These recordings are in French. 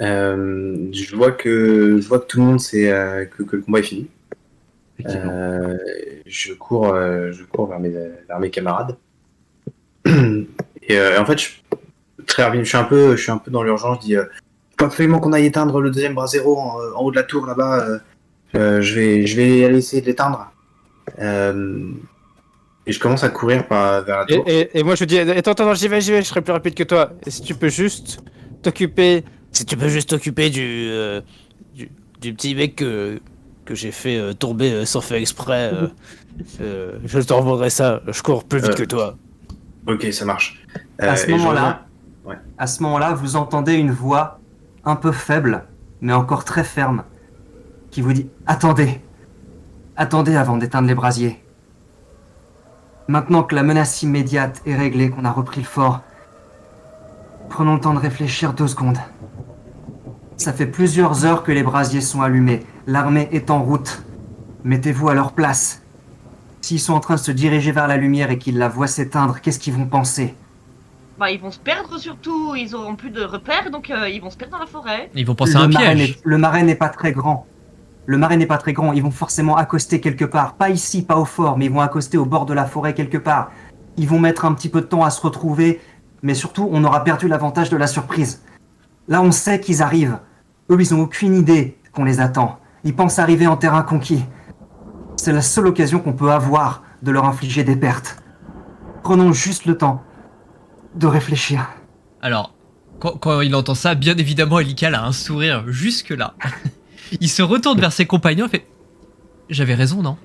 Je vois que tout le monde sait que le combat est fini. Effectivement. Je cours vers mes camarades. Et en fait, très rapide, je suis un peu dans l'urgence. Je dis, faut absolument qu'on aille éteindre le deuxième bras zéro en haut de la tour là-bas. Je vais aller essayer de l'éteindre. Et je commence à courir vers la Et, tour. et moi je dis, attends, j'y vais, je serai plus rapide que toi. Et si tu peux juste t'occuper, si tu peux juste t'occuper du petit mec que j'ai fait tomber sans faire exprès, je te revaudrai ça. Je cours plus vite Euh, que toi. Ok, ça marche. À ce Et je reviens. moment-là, Ouais. à ce moment-là, vous entendez une voix un peu faible, mais encore très ferme, qui vous dit attendez, attendez avant d'éteindre les brasiers. Maintenant que la menace immédiate est réglée, qu'on a repris le fort, prenons le temps de réfléchir 2 secondes. Ça fait plusieurs heures que les brasiers sont allumés. L'armée est en route. Mettez-vous à leur place. S'ils sont en train de se diriger vers la lumière et qu'ils la voient s'éteindre, qu'est-ce qu'ils vont penser? Bah, ils vont se perdre surtout, ils auront plus de repères, donc ils vont se perdre dans la forêt. Ils vont penser à un piège. Le marais n'est pas très grand. Le marais n'est pas très grand. Ils vont forcément accoster quelque part. Pas ici, pas au fort, mais ils vont accoster au bord de la forêt quelque part. Ils vont mettre un petit peu de temps à se retrouver, mais surtout, on aura perdu l'avantage de la surprise. Là, on sait qu'ils arrivent. Eux, ils n'ont aucune idée qu'on les attend. Ils pensent arriver en terrain conquis. C'est la seule occasion qu'on peut avoir de leur infliger des pertes. Prenons juste le temps de réfléchir. Alors, quand il entend ça, bien évidemment, Elical a un sourire jusque-là. Il se retourne vers ses compagnons et fait j'avais raison, non?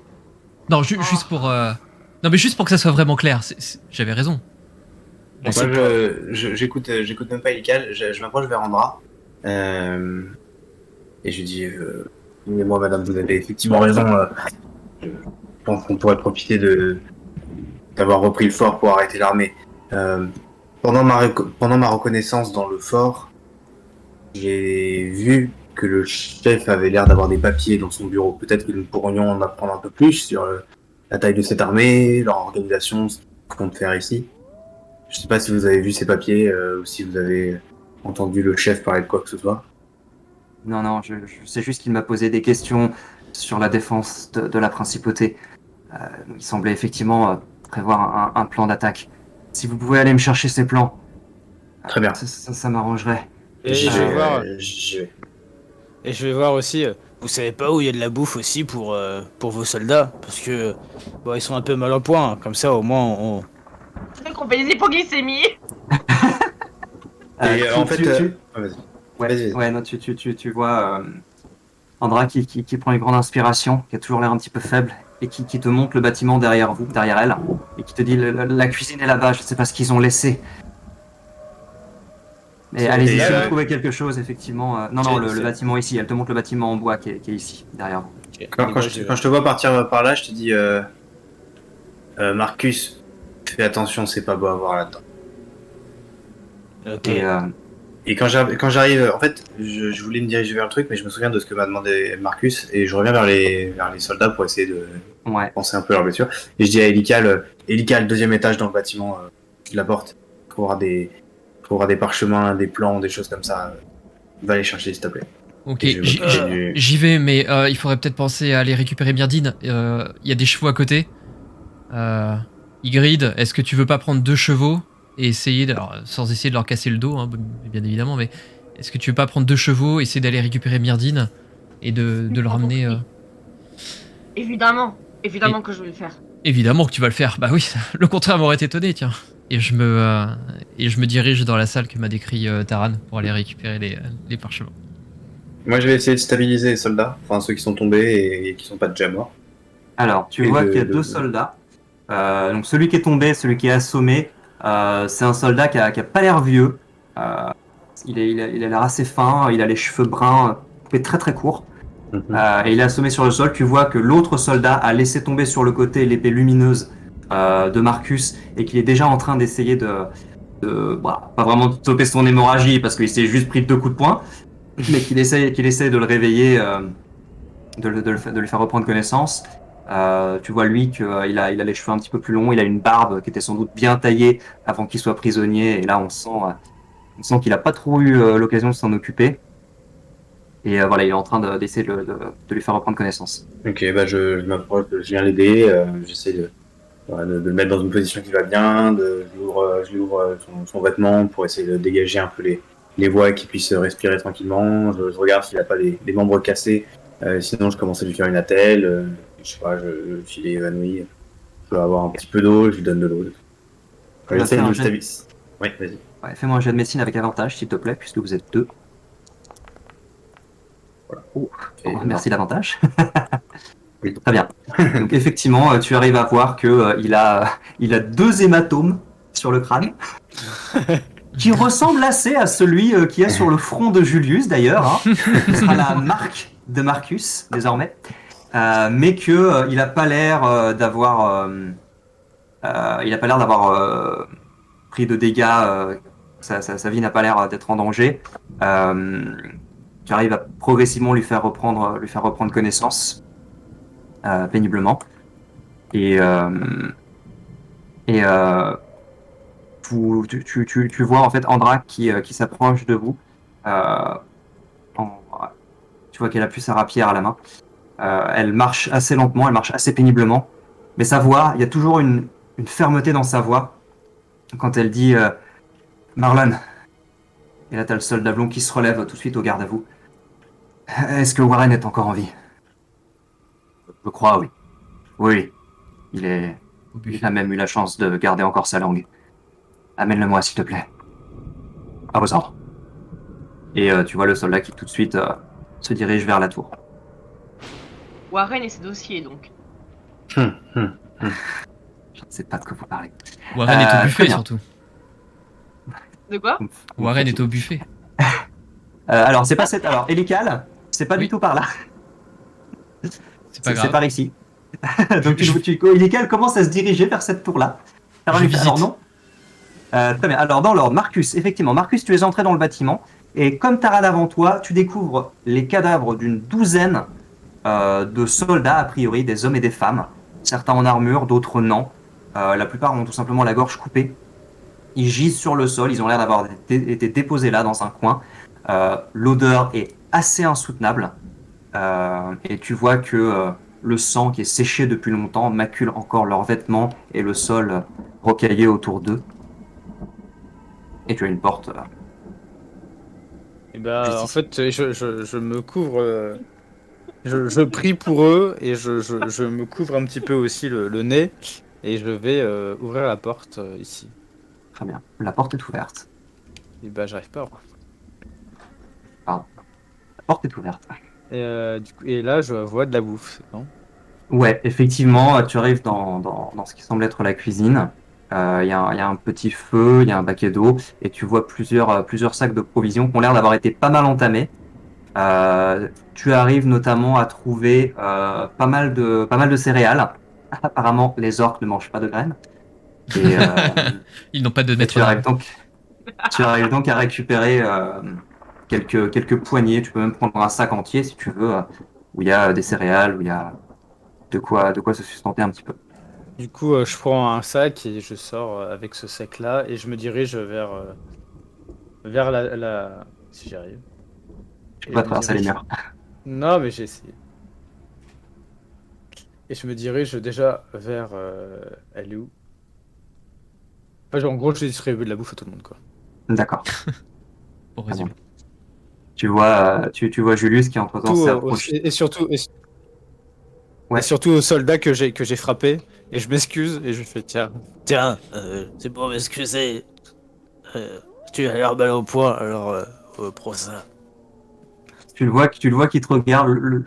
Non, juste pour. Non, mais juste pour que ça soit vraiment clair, j'avais raison. Moi, j'écoute même pas Elical. Je m'approche vers Andra. Et je lui dis, moi, madame, vous avez effectivement raison. Je pense qu'on pourrait profiter d'avoir repris le fort pour arrêter l'armée. Pendant ma reconnaissance dans le fort, j'ai vu que le chef avait l'air d'avoir des papiers dans son bureau. Peut-être que nous pourrions en apprendre un peu plus sur la taille de cette armée, leur organisation, ce qu'ils comptent faire ici. Je sais pas si vous avez vu ces papiers ou si vous avez entendu le chef parler de quoi que ce soit. Non, je sais juste qu'il m'a posé des questions sur la défense de la principauté. Il semblait effectivement prévoir un plan d'attaque. Si vous pouvez aller me chercher ces plans, Très bien. ça m'arrangerait. Et J'y je vais voir. vais. J'y vais. Et je vais voir aussi. Vous savez pas où il y a de la bouffe aussi pour vos soldats, parce que bon, ils sont un peu mal au point. Comme ça, au moins, on. C'est qu'on fait des hypoglycémies. Et en fait, vas-y. Vas-y. Ouais, non, tu vois Andra qui prend une grande inspiration, qui a toujours l'air un petit peu faible, et qui te montre le bâtiment derrière elle, et qui te dit la cuisine est là-bas, je sais pas ce qu'ils ont laissé. Mais allez-y, si vous trouvez quelque chose, effectivement. Non, le bâtiment ici, elle te montre le bâtiment en bois qui est ici, derrière vous. Quand je te vois partir par là, je te dis, Marcus, fais attention, c'est pas beau à voir là-dedans. Ok. Et quand j'arrive, en fait, je voulais me diriger vers le truc, mais je me souviens de ce que m'a demandé Marcus, et je reviens vers les soldats pour essayer de penser un peu à leurs blessures. Et je dis à Elical, deuxième étage dans le bâtiment, de la porte, pour avoir des parchemins, des plans, des choses comme ça. Va les chercher, s'il te plaît. Ok, j'y vais, mais il faudrait peut-être penser à aller récupérer Myrdine. Il y a des chevaux à côté. Ygritte, est-ce que tu veux pas prendre 2 chevaux et essayer, sans essayer de leur casser le dos, hein, bien évidemment, mais est-ce que tu veux pas prendre 2 chevaux, essayer d'aller récupérer Myrdine et de le ramener Évidemment que je vais le faire. Évidemment que tu vas le faire, bah oui, le contraire m'aurait étonné, tiens. Et je me dirige dans la salle que m'a décrit Taran pour aller récupérer les parchemins. Moi, je vais essayer de stabiliser les soldats, enfin ceux qui sont tombés et qui sont pas déjà morts. Alors, tu vois qu'il y a 2 soldats. Donc celui qui est tombé, celui qui est assommé, c'est un soldat qui a pas l'air vieux. Il a l'air assez fin, il a les cheveux bruns, coupés très très courts. Et il est assommé sur le sol. Tu vois que l'autre soldat a laissé tomber sur le côté l'épée lumineuse de Marcus et qu'il est déjà en train d'essayer pas vraiment de stopper son hémorragie parce qu'il s'est juste pris 2 coups de poing, mais qu'il essaie de le réveiller, de lui faire reprendre connaissance. Tu vois lui qu'il a les cheveux un petit peu plus longs, il a une barbe qui était sans doute bien taillée avant qu'il soit prisonnier, et là on sent qu'il a pas trop eu l'occasion de s'en occuper. Et voilà, il est en train d'essayer de lui faire reprendre connaissance. Ok, bah je m'approche, je viens l'aider, j'essaie voilà, de le mettre dans une position qui va bien, je lui ouvre son vêtement pour essayer de dégager un peu les voies et qu'il puisse respirer tranquillement. Je regarde s'il n'a pas les membres cassés, sinon je commence à lui faire une attelle, je sais pas, s'il est évanoui, je peux avoir un petit peu d'eau, je lui donne de l'eau. vas J'essaie faire de un le jet. stabiliser. Ouais, vas-y. Ouais, fais-moi un jet de médecine avec avantage, s'il te plaît, puisque vous êtes 2. Voilà. Oh, Et merci d'avantage. Oui. Très bien. Donc effectivement, tu arrives à voir que il a 2 hématomes sur le crâne, qui ressemblent assez à celui qu'il y a sur le front de Julius d'ailleurs, hein, qui sera la marque de Marcus désormais, mais que il a pas l'air d'avoir pris de dégâts. Sa vie n'a pas l'air d'être en danger. Tu arrives à progressivement lui faire reprendre connaissance péniblement. Et tu vois en fait Andra qui s'approche de vous. En- Tu vois qu'elle a plus sa rapière à la main. Elle marche assez lentement, elle marche assez péniblement. Mais sa voix, il y a toujours une fermeté dans sa voix quand elle dit Marlon. Et là, t'as le soldat blond qui se relève tout de suite au garde à vous. Est-ce que Warren est encore en vie? Je crois, oui. Oui, il Au il buffet. a même eu la chance de garder encore sa langue. Amène-le-moi, s'il te plaît. À vos ordres. Et tu vois le soldat qui tout de suite se dirige vers la tour. Warren et ses dossiers, donc. Hum, hum. Je ne sais pas de quoi vous parlez. Warren est au très buffet bien. surtout. De quoi? Warren est au buffet. Alors, c'est pas cette. Alors, Elical, c'est pas Oui. du tout par là. C'est pas C'est grave. par ici. Donc, Je- Elical commence à se diriger vers cette tour-là. Alors, Je visite. alors non. Très bien. Alors, dans l'ordre, Marcus, effectivement, Marcus, tu es entré dans le bâtiment. Et comme Tarad avant toi, tu découvres les cadavres d'une douzaine de soldats, a priori, des hommes et des femmes. Certains en armure, d'autres non. La plupart ont tout simplement la gorge coupée. Ils gisent sur le sol, ils ont l'air d'avoir été déposés là, dans un coin. L'odeur est assez insoutenable. Et tu vois que le sang qui est séché depuis longtemps macule encore leurs vêtements et le sol rocaillé autour d'eux. Et tu as une porte. Et bah, Juste en ici. fait, je me couvre. Je prie pour eux et je me couvre un petit peu aussi le nez et je vais ouvrir la porte ici. Très bien. La porte est ouverte. Et bah, j'arrive pas. La porte est ouverte. Et là, je vois de la bouffe, non? Ouais, effectivement, tu arrives dans ce qui semble être la cuisine. Il y a un petit feu, il y a un baquet d'eau, et tu vois plusieurs sacs de provisions qui ont l'air d'avoir été pas mal entamés. Tu arrives notamment à trouver pas mal de céréales. Apparemment, les orques ne mangent pas de graines. Et Ils n'ont pas de maître tu arrives d'armes. tu arrives donc à récupérer quelques poignées. Tu peux même prendre un sac entier si tu veux, où il y a des céréales, où il y a de quoi se sustenter un petit peu. Du coup, je prends un sac et je sors avec ce sac-là et je me dirige vers si j'y arrive. Tu Et peux je pas me traverser les dirige. murs. Non, mais j'ai essayé. Et je me dirige déjà vers. Elle est où? Enfin, genre, en gros, je distribue de la bouffe à tout le monde, quoi. D'accord. Pour Très bien. résumer. Tu vois Julius qui entre-temps Tout, s'est approché. et surtout, Ouais. et surtout au soldat que j'ai frappé. Et je m'excuse et je fais tiens, c'est pour m'excuser. Tu as l'air mal au point, alors prends ça. Tu le vois qui te regarde,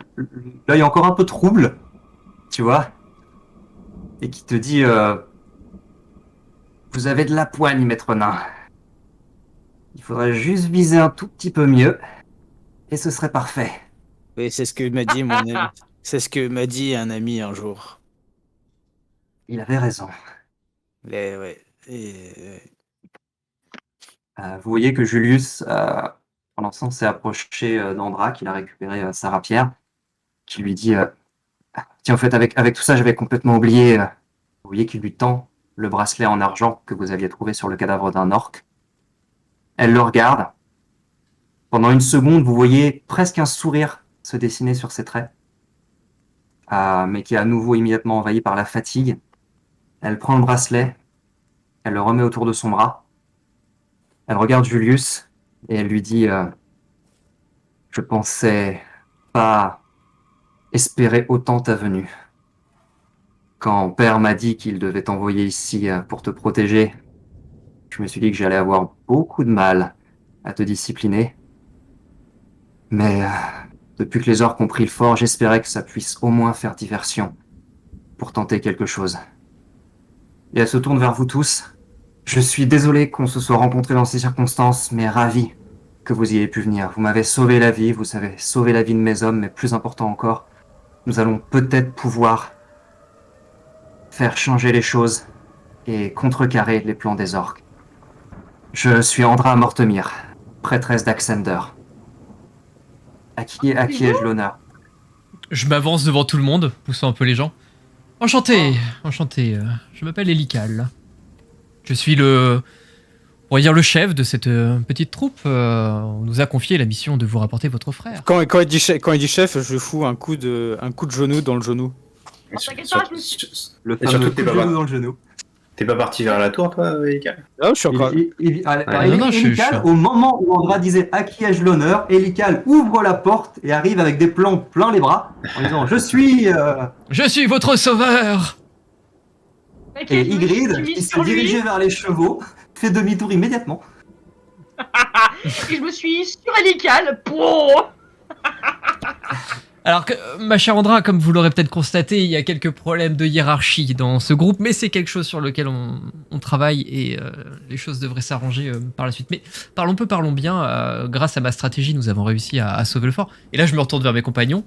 l'œil encore un peu trouble, tu vois, et qui te dit vous avez de la poigne, maître nain. Il faudrait juste viser un tout petit peu mieux, et ce serait parfait. Oui, c'est ce que m'a dit mon ami. C'est ce que m'a dit un ami un jour. Il avait raison. Mais ouais. Vous voyez que Julius, pendant ce temps, s'est approché d'Andra, qu'il a récupéré sa rapière, qui lui dit tiens, en fait, avec tout ça, j'avais complètement oublié. Vous voyez qu'il lui tend le bracelet en argent que vous aviez trouvé sur le cadavre d'un orque. Elle le regarde. Pendant une seconde, vous voyez presque un sourire se dessiner sur ses traits, mais qui est à nouveau immédiatement envahi par la fatigue. Elle prend le bracelet, elle le remet autour de son bras, elle regarde Julius et elle lui dit je pensais pas espérer autant ta venue. Quand père m'a dit qu'il devait t'envoyer ici pour te protéger, je me suis dit que j'allais avoir beaucoup de mal à te discipliner. Mais depuis que les orques ont pris le fort, j'espérais que ça puisse au moins faire diversion pour tenter quelque chose. Et elle se tourne vers vous tous. Je suis désolé qu'on se soit rencontrés dans ces circonstances, mais ravi que vous y ayez pu venir. Vous m'avez sauvé la vie, vous avez sauvé la vie de mes hommes, mais plus important encore, nous allons peut-être pouvoir faire changer les choses et contrecarrer les plans des orques. Je suis Andra Mortemir, prêtresse d'Axander. À qui ai-je l'honneur? Je m'avance devant tout le monde, poussant un peu les gens. Enchanté, enchanté. Je m'appelle Elical. Je suis on va dire le chef de cette petite troupe. On nous a confié la mission de vous rapporter votre frère. Quand il dit chef, je lui fous un coup de genou dans le genou. T'inquiète pas, je me suis... Le Et surtout fameux que t'es coup de pas genou mal. dans le genou. T'es pas parti vers la tour, toi, Erika? Ah, je suis encore. Non, Au moment où Andra disait à qui ai-je l'honneur, Elical ouvre la porte et arrive avec des plans plein les bras en disant je suis. Je suis votre sauveur. Ok, Et je me suis Ygritte, mis qui s'est sur lui, dirigé vers les chevaux, fait demi-tour immédiatement. et je me suis sur Elical. Pouh. Alors que, ma chère Andra, comme vous l'aurez peut-être constaté, il y a quelques problèmes de hiérarchie dans ce groupe, mais c'est quelque chose sur lequel on travaille et les choses devraient s'arranger par la suite. Mais parlons peu, parlons bien. Grâce à ma stratégie, nous avons réussi à sauver le fort. Et là, je me retourne vers mes compagnons.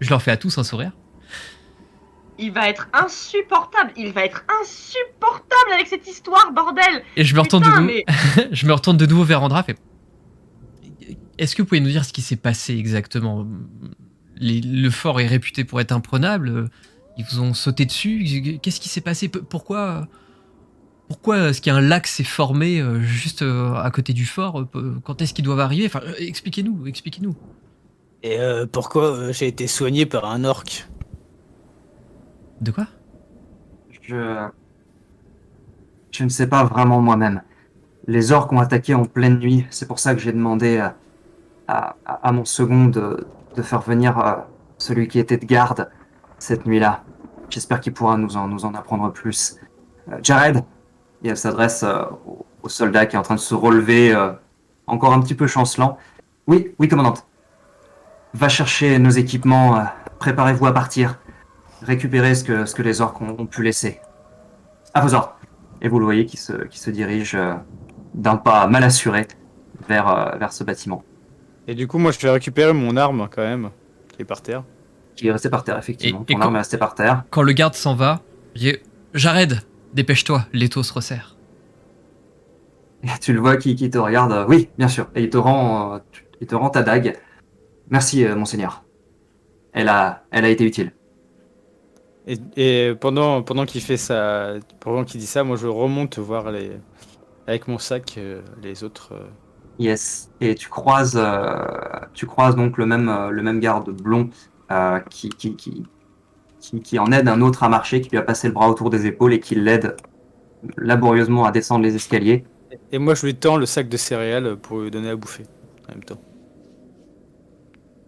Je leur fais à tous un sourire. Il va être insupportable. Il va être insupportable avec cette histoire, bordel. Et je me retourne Putain, de nouveau. Je me retourne de nouveau vers Andra. Fait, est-ce que vous pouvez nous dire ce qui s'est passé exactement? Le fort est réputé pour être imprenable. Ils vous ont sauté dessus. Qu'est-ce qui s'est passé? Pourquoi est-ce qu'il y a un lac s'est formé juste à côté du fort? Quand est-ce qu'ils doivent arriver? Enfin, expliquez-nous. Et pourquoi j'ai été soigné par un orc? De quoi? Je ne sais pas vraiment moi-même. Les orques ont attaqué en pleine nuit. C'est pour ça que j'ai demandé à mon second de faire venir celui qui était de garde cette nuit-là. J'espère qu'il pourra nous en apprendre plus. Jared, et elle s'adresse au soldat qui est en train de se relever, encore un petit peu chancelant. Oui, commandante. Va chercher nos équipements, préparez-vous à partir. Récupérez ce que les orques ont pu laisser. À vos ordres. Et vous le voyez qui se dirige d'un pas mal assuré vers ce bâtiment. Et du coup, moi, je vais récupérer mon arme quand même, qui est par terre. Qui est resté par terre, effectivement. Et Ton arme est restée par terre. Quand le garde s'en va, je dis Jared, dépêche-toi, l'étau se resserre. Et tu le vois qui te regarde. Oui, bien sûr. Et il te rend ta dague. Merci, monseigneur. Elle a été utile. Et pendant qu'il fait ça, pendant qu'il dit ça, moi, je remonte voir avec mon sac les autres. Yes. Et tu croises donc le même garde blond qui en aide un autre à marcher, qui lui a passé le bras autour des épaules et qui l'aide laborieusement à descendre les escaliers. Et moi, je lui tends le sac de céréales pour lui donner à bouffer en même temps.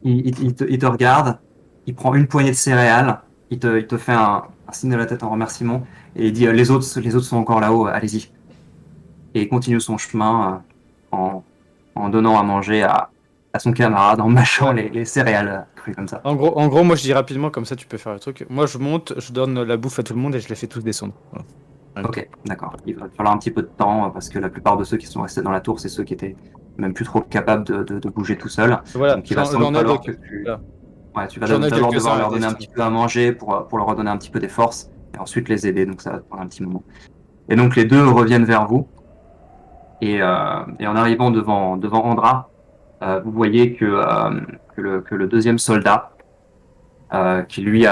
Il te regarde, il prend une poignée de céréales, il te fait un signe de la tête en remerciement et il dit les autres sont encore là-haut, allez-y. Et il continue son chemin en donnant à manger à son camarade, en mâchant les céréales crues comme ça. En gros, moi, je dis rapidement, comme ça, tu peux faire le truc. Moi, je monte, je donne la bouffe à tout le monde et je les fais tous descendre. Voilà. Ok, d'accord. Il va falloir un petit peu de temps parce que la plupart de ceux qui sont restés dans la tour, c'est ceux qui étaient même plus trop capables de bouger tout seuls. Voilà, Donc il va sans doute falloir que tu... Ouais, tu vas d'abord devoir leur donner un petit peu à manger pour leur redonner un petit peu des forces et ensuite les aider, donc ça va prendre un petit moment. Et donc les deux reviennent vers vous et en arrivant devant Andra, vous voyez que le deuxième soldat, qui lui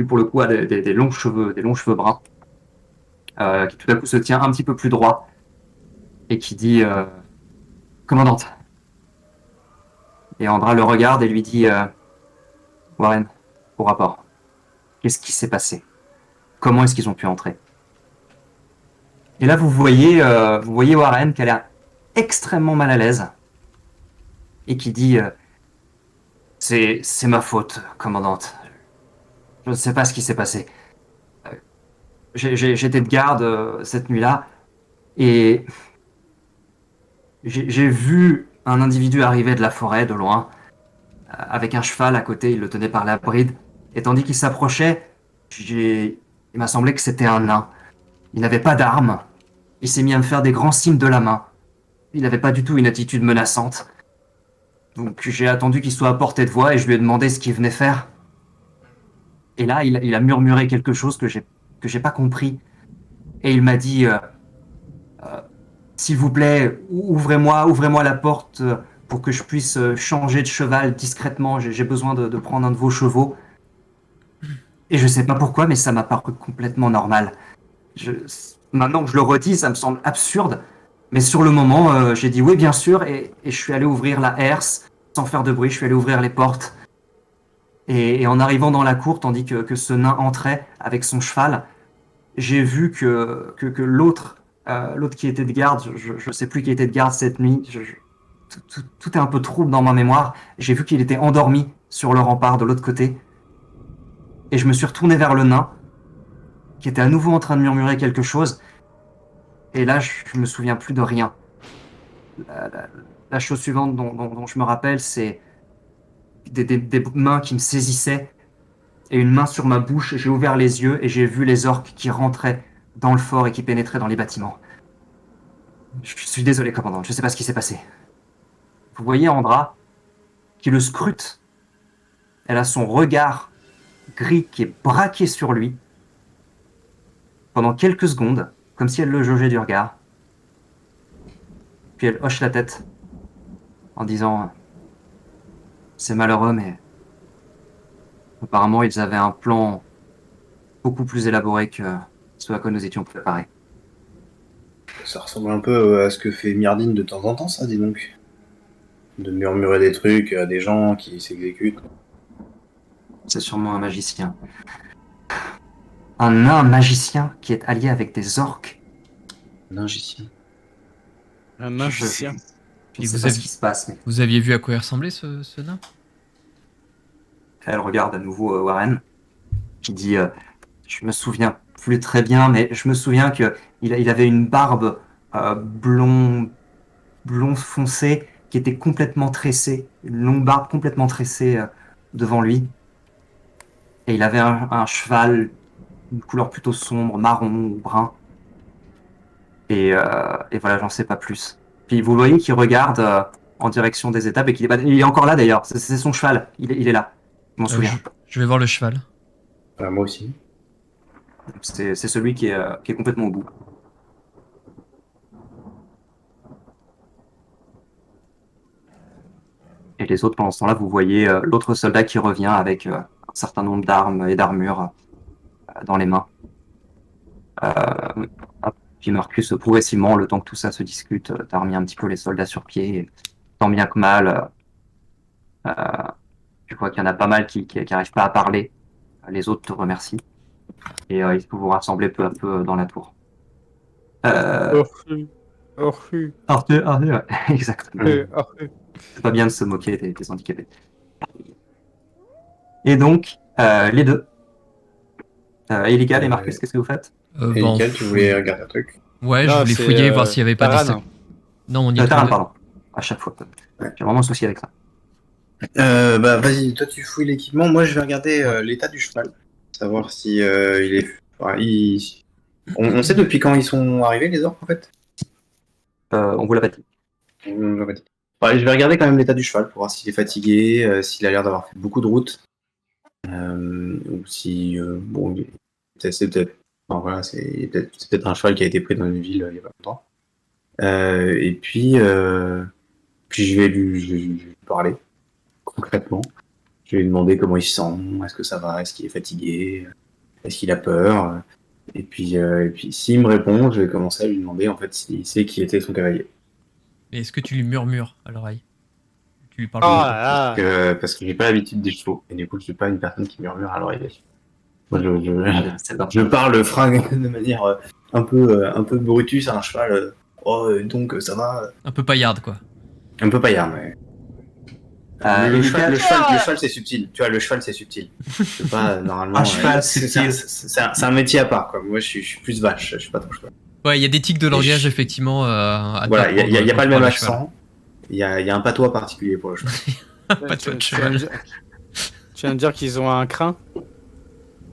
pour le coup a des longs cheveux bruns, qui tout à coup se tient un petit peu plus droit et qui dit commandante, Et Andra le regarde et lui dit Warren, au rapport. Qu'est-ce qui s'est passé? Comment est-ce qu'ils ont pu entrer? Et là, vous voyez Warren qui a l'air extrêmement mal à l'aise et qui dit c'est ma faute, commandante. Je ne sais pas ce qui s'est passé. J'étais de garde cette nuit-là et j'ai vu un individu arriver de la forêt de loin avec un cheval à côté, il le tenait par la bride et tandis qu'il s'approchait, il m'a semblé que c'était un nain. Il n'avait pas d'arme. Il s'est mis à me faire des grands signes de la main. Il n'avait pas du tout une attitude menaçante. Donc j'ai attendu qu'il soit à portée de voix et je lui ai demandé ce qu'il venait faire. Et là, il a murmuré quelque chose que j'ai pas compris. Et il m'a dit s'il vous plaît, ouvrez-moi la porte pour que je puisse changer de cheval discrètement. J'ai besoin de prendre un de vos chevaux. Et je sais pas pourquoi, mais ça m'a paru complètement normal. Maintenant que je le redis, ça me semble absurde. Mais sur le moment, j'ai dit oui, bien sûr, et je suis allé ouvrir la herse, sans faire de bruit, je suis allé ouvrir les portes. Et en arrivant dans la cour, tandis que ce nain entrait avec son cheval, j'ai vu que l'autre qui était de garde, je sais plus qui était de garde cette nuit, tout est un peu trouble dans ma mémoire, j'ai vu qu'il était endormi sur le rempart de l'autre côté. Et je me suis retourné vers le nain, qui était à nouveau en train de murmurer quelque chose. Et là, je me souviens plus de rien. La chose suivante dont je me rappelle, c'est des mains qui me saisissaient et une main sur ma bouche. J'ai ouvert les yeux et j'ai vu les orques qui rentraient dans le fort et qui pénétraient dans les bâtiments. Je suis désolé, commandant, je sais pas ce qui s'est passé. Vous voyez Andra qui le scrute. Elle a son regard gris qui est braqué sur lui pendant quelques secondes, comme si elle le jaugeait du regard. Puis elle hoche la tête en disant c'est malheureux, mais apparemment ils avaient un plan beaucoup plus élaboré que ce à quoi nous étions préparés. Ça ressemble un peu à ce que fait Myrdine de temps en temps, ça, dis donc. De murmurer des trucs à des gens qui s'exécutent. C'est sûrement un magicien. Un nain magicien qui est allié avec des orques. Magicien. Un magicien. Je ne Et sais vous pas avez- ce qui se passe, mais Vous aviez vu à quoi il ressemblait ce nain? elle regarde à nouveau Warren, qui dit je me souviens plus très bien, mais je me souviens qu'il avait une barbe blond foncé qui était complètement tressée, une longue barbe complètement tressée devant lui. Et il avait un cheval d'une couleur plutôt sombre, marron ou brun. Et voilà, j'en sais pas plus. Puis vous voyez qu'il regarde en direction des étapes et il est encore là d'ailleurs. C'est son cheval. Il est là. Je m'en souviens. Je vais voir le cheval. Moi aussi. C'est celui qui est complètement au bout. Et les autres, pendant ce temps-là, vous voyez l'autre soldat qui revient avec un certain nombre d'armes et d'armures dans les mains. Puis Marcus, progressivement, le temps que tout ça se discute, t'as remis un petit peu les soldats sur pied. Et tant bien que mal, tu vois qu'il y en a pas mal qui arrivent pas à parler. Les autres te remercient. Et il faut vous rassembler peu à peu dans la tour. Orhu. Arthur, ouais, exactement. Orhu. C'est pas bien de se moquer des handicapés. Et donc, les deux. Eligal et Marcus, qu'est-ce que vous faites? Et Bon, Nickel, tu voulais regarder un truc? Ouais, Non, je voulais c'est, fouiller, voir s'il y avait pas des... Taran. Non, on y est Taran, tous les deux. pardon. À chaque fois. J'ai vraiment un souci avec ça. Vas-y, toi tu fouilles l'équipement, moi je vais regarder l'état du cheval. Savoir si il est. Enfin, on sait depuis quand ils sont arrivés les orques en fait? On vous l'a pas dit. On l'a pas dit. Ouais, je vais regarder quand même l'état du cheval pour voir s'il est fatigué, s'il a l'air d'avoir fait beaucoup de routes. Ou si. Bon, c'est peut-être. Enfin, voilà, c'est peut-être un cheval qui a été pris dans une ville il y a pas longtemps. Et puis je vais lui parler concrètement. Je vais lui demander comment il se sent, est-ce que ça va, est-ce qu'il est fatigué, est-ce qu'il a peur. Et puis s'il me répond, je vais commencer à lui demander en fait s'il sait qui était son cavalier. Mais est-ce que tu lui murmures à l'oreille? Tu lui parles Oh pas. là là. Parce que j'ai pas l'habitude des chevaux. Et du coup, je suis pas une personne qui murmure à l'oreille. Moi, C'est pas. je parle fringue de manière un peu brutus à un cheval. Oh, donc ça va. Un peu paillarde, quoi. Un peu paillard, mais. Et Lucas, Le cheval, c'est subtil. Tu vois, le cheval, c'est subtil. C'est pas normalement. Un cheval c'est subtil. c'est un métier à part, quoi. Moi, je suis plus vache. Je suis pas trop cheval. Ouais, il y a des tics de langage, effectivement, à ne Voilà, pas il y a prendre pas le quand même tu parles accent. Il y a un patois particulier pour le cheval. Pas de Tu- de tu viens cheval. de dire- Tu viens de dire qu'ils ont un crin?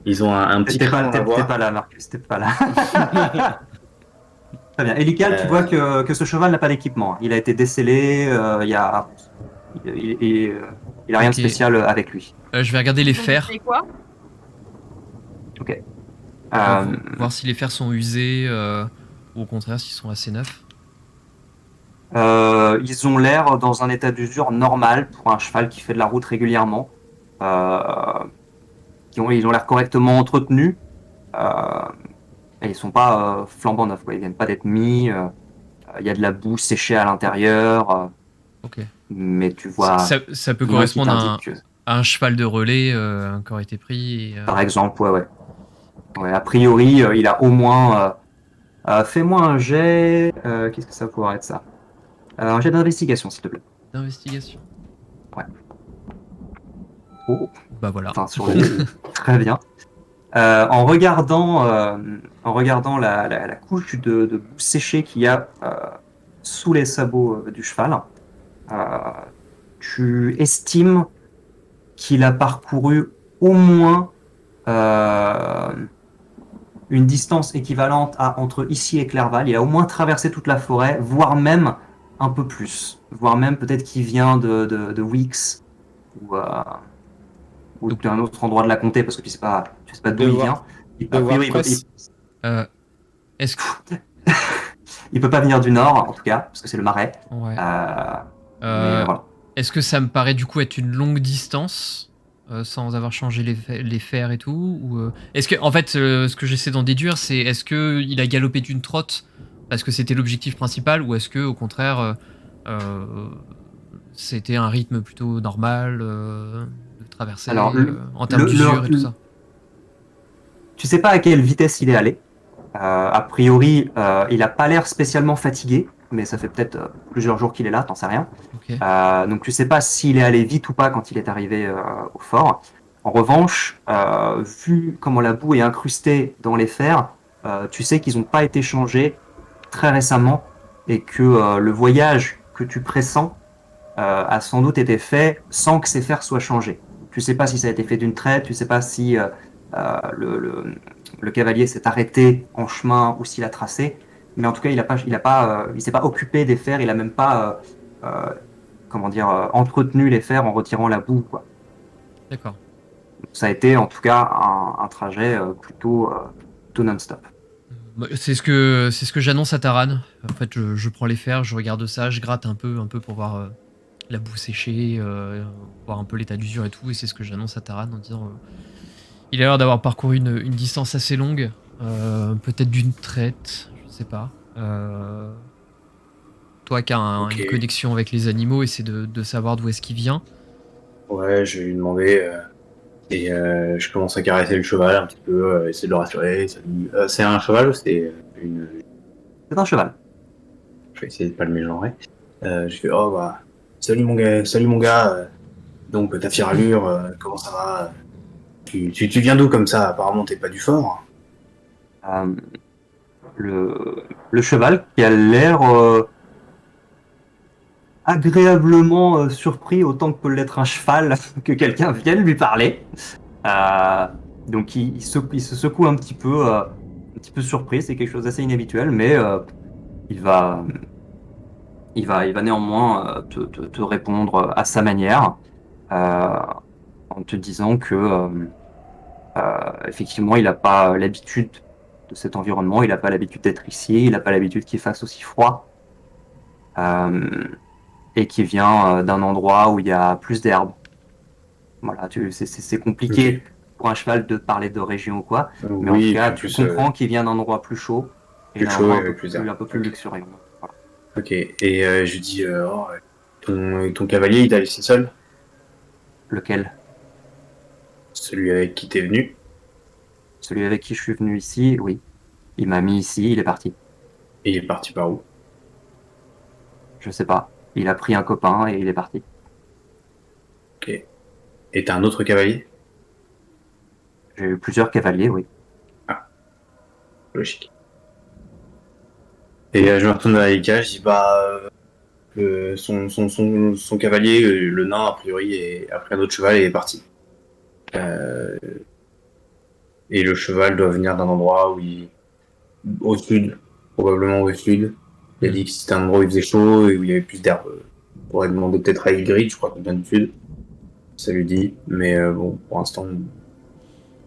Ils ont un petit T'es crin dans la t'es voix. pas là, Marcus, t'es pas là. Très bien. Et Lical, tu vois que ce cheval n'a pas d'équipement. Il a été décellé, il a rien de Ok. spécial avec lui. Je vais regarder les Donc, fers. c'est quoi? Ok. Voir si les fers sont usés ou au contraire s'ils sont assez neufs. Ils ont l'air dans un état d'usure normal pour un cheval qui fait de la route régulièrement. Ils ont l'air correctement entretenus. Et ils sont pas flambant neufs, quoi. Ils viennent pas d'être mis. Il y a de la boue séchée à l'intérieur. Ok. Mais tu vois. Ça peut rien qui correspondre t'indique que- à un cheval de relais qui aurait été pris. Et, Par exemple, ouais. Ouais, a priori, il a au moins. Fais-moi un jet. Qu'est-ce que ça pourrait être ça? Un jet d'investigation, s'il te plaît. d'investigation. Oh. Bah voilà. Enfin, sur le... Très bien. En regardant la couche de boue séchée qu'il y a sous les sabots du cheval, tu estimes qu'il a parcouru au moins une distance équivalente à entre ici et Clerval. Il a au moins traversé toute la forêt, voire même un peu plus. Voire même peut-être qu'il vient de Wix ou Donc- d'un autre endroit de la comté, parce que tu sais pas d'où De il War- vient. de A priori, WordPress. Est-ce que. il peut pas venir du nord, en tout cas, parce que c'est le marais. Ouais. Mais voilà. Est-ce que ça me paraît du coup être une longue distance sans avoir changé les fers et tout ou, est-ce que en fait ce que j'essaie d'en déduire c'est est-ce que il a galopé d'une trotte parce que c'était l'objectif principal ou est-ce que au contraire c'était un rythme plutôt normal de traverser Alors, en termes d'usure et tout ça. Tu sais pas à quelle vitesse il est allé. A priori, il a pas l'air spécialement fatigué, mais ça fait peut-être plusieurs jours qu'il est là, t'en sais rien. Ok. Donc tu sais pas s'il est allé vite ou pas quand il est arrivé au fort. En revanche, vu comment la boue est incrustée dans les fers, tu sais qu'ils n'ont pas été changés très récemment et que le voyage que tu pressens a sans doute été fait sans que ces fers soient changés. Tu sais pas si ça a été fait d'une traite, tu sais pas si le cavalier s'est arrêté en chemin ou s'il a tracé, mais en tout cas il s'est pas occupé des fers, il a même pas entretenu les fers en retirant la boue, quoi. D'accord. Ça a été en tout cas un trajet plutôt non-stop. C'est ce que j'annonce à Taran. En fait, je prends les fers, je regarde ça, je gratte un peu pour voir la boue séchée, voir un peu l'état d'usure et tout. Et c'est ce que j'annonce à Taran en disant il a l'air d'avoir parcouru une distance assez longue, peut-être d'une traite, je sais pas. Toi qui as Ok. une connexion avec les animaux, essaie de savoir d'où est-ce qu'il vient. Ouais, je vais lui demander. Et je commence à caresser le cheval un petit peu, essayer de le rassurer. C'est un cheval ou c'est une. C'est un cheval. Je vais essayer de pas le mégenrer. Je fais oh bah salut mon gars. Donc ta fière allure, comment ça va? Tu viens d'où comme ça? Apparemment t'es pas du fort. Le cheval qui a l'air agréablement surpris autant que peut l'être un cheval que quelqu'un vienne lui parler. Donc il se secoue un petit peu surpris, c'est quelque chose d'assez inhabituel, mais il va néanmoins te répondre à sa manière, en te disant que effectivement il n'a pas l'habitude de cet environnement, il n'a pas l'habitude d'être ici, il n'a pas l'habitude qu'il fasse aussi froid, et qui vient d'un endroit où il y a plus d'herbe. Voilà, c'est compliqué pour un cheval de parler de région ou quoi, mais en tout cas, tu comprends qu'il vient d'un endroit plus chaud et plus d'un chaud endroit et plus un peu plus luxuriant. Voilà. Ok, et je dis ton cavalier, il t'a laissé seul? Lequel? Celui avec qui t'es venu? Celui avec qui je suis venu ici, oui. Il m'a mis ici, il est parti. Et il est parti par où? Je sais pas. Il a pris un copain et il est parti. Ok. Et t'as un autre cavalier? J'ai eu plusieurs cavaliers, oui. Logique. Et je me retourne à Aika, je dis son cavalier, le nain, a priori, a pris un autre cheval et est parti. Et le cheval doit venir d'un endroit au sud, probablement au sud. Il a dit que c'était un endroit où il faisait chaud et où il y avait plus d'herbe. On pourrait demander peut-être à Ygritte, je crois qu'il vient du sud. Ça lui dit, mais bon, pour l'instant,